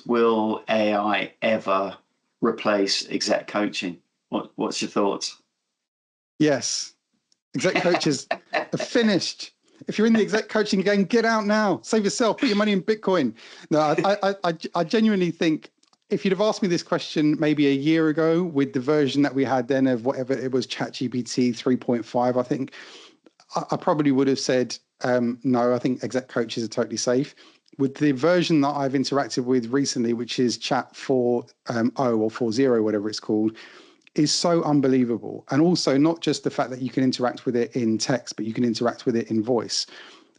will AI ever replace exec coaching? What's your thoughts? Yes. Exec coaches are finished. If you're in the exec coaching game, get out now. Save yourself. Put your money in Bitcoin. No, I genuinely think if you'd have asked me this question maybe a year ago with the version that we had then of whatever it was, ChatGPT 3.5, I think I probably would have said, no, I think exec coaches are totally safe. With the version that I've interacted with recently, which is Chat 4.0 or 4.0, whatever it's called, is so unbelievable. And also not just the fact that you can interact with it in text, but you can interact with it in voice.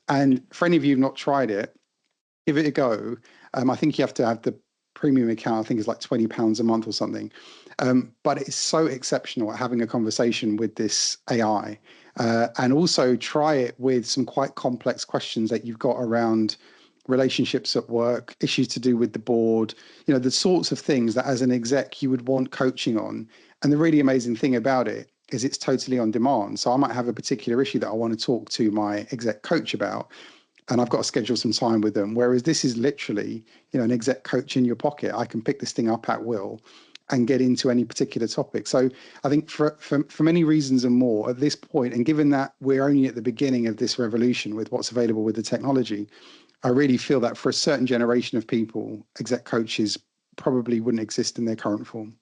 And for any of you who've not tried it, give it a go. I think you have to have the premium account. I think it's like £20 a month or something. But it's so exceptional at having a conversation with this AI. And also try it with some quite complex questions that you've got around relationships at work, issues to do with the board, the sorts of things that as an exec you would want coaching on. And the really amazing thing about it is it's totally on demand. So I might have a particular issue that I want to talk to my exec coach about, and I've got to schedule some time with them. Whereas this is literally, an exec coach in your pocket. I can pick this thing up at will and get into any particular topic. So I think for many reasons and more at this point, and given that we're only at the beginning of this revolution with what's available with the technology, I really feel that for a certain generation of people, exec coaches probably wouldn't exist in their current form.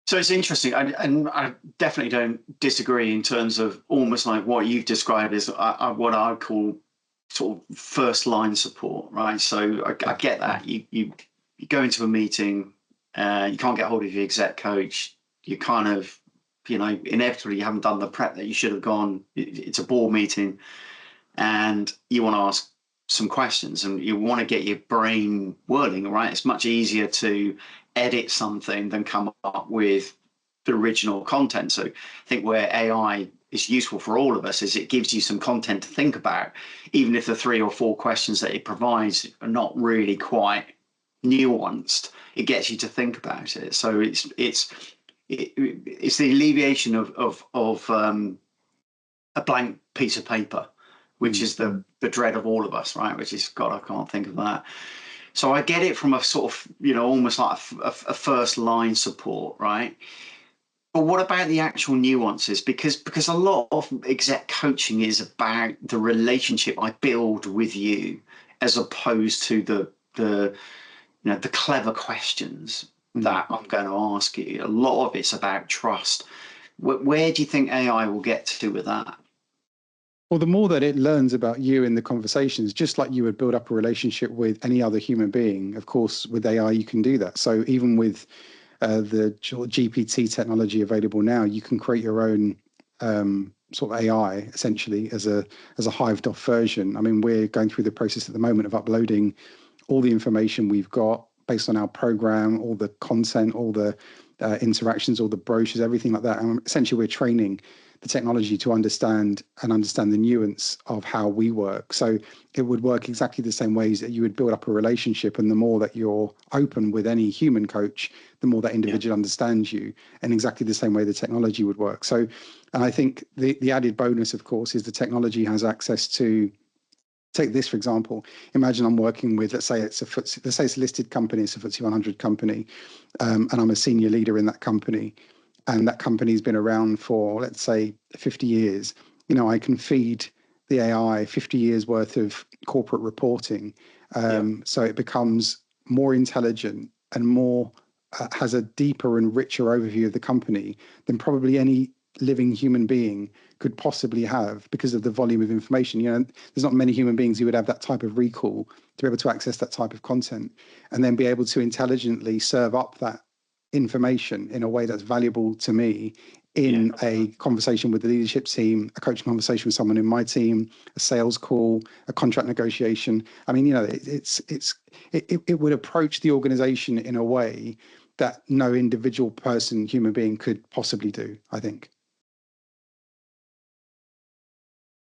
So it's interesting, and I definitely don't disagree in terms of almost like what you've described as what I call sort of first line support, right? So I get that. You go into a meeting, you can't get hold of your exec coach, you kind of, inevitably you haven't done the prep that you should have gone. It's a board meeting, and you want to ask some questions and you want to get your brain whirling, right? It's much easier to edit something than come up with the original content. So I think where AI is useful for all of us is it gives you some content to think about, even if the 3 or 4 questions that it provides are not really quite nuanced. It gets you to think about it. So it's the alleviation of a blank piece of paper, which is the dread of all of us, right? Which is, God, I can't think of that. So I get it from a sort of, almost like a first line support, right? But what about the actual nuances? Because a lot of exec coaching is about the relationship I build with you, as opposed to the clever questions that I'm going to ask you. A lot of it's about trust. Where do you think AI will get to with that? Well, the more that it learns about you in the conversations, just like you would build up a relationship with any other human being, of course, with AI, you can do that. So even with the GPT technology available now, you can create your own sort of AI essentially as a hived off version. I mean, we're going through the process at the moment of uploading all the information we've got based on our program, all the content, all the interactions, all the brochures, everything like that. And essentially, we're training the technology to understand the nuance of how we work. So it would work exactly the same ways that you would build up a relationship. And the more that you're open with any human coach, the more that individual understands you, in exactly the same way the technology would work. So, and I think the added bonus, of course, is the technology has access to, take this, for example. Imagine I'm working with, let's say it's a listed company, it's a FTSE 100 company, and I'm a senior leader in that company. And that company's been around for, let's say, 50 years. I can feed the AI 50 years worth of corporate reporting. So it becomes more intelligent and more has a deeper and richer overview of the company than probably any living human being could possibly have, because of the volume of information. There's not many human beings who would have that type of recall to be able to access that type of content and then be able to intelligently serve up that information in a way that's valuable to me in a conversation with the leadership team, a coaching conversation with someone in my team, a sales call, a contract negotiation. I mean, it would approach the organization in a way that no individual person, human being, could possibly do, I think.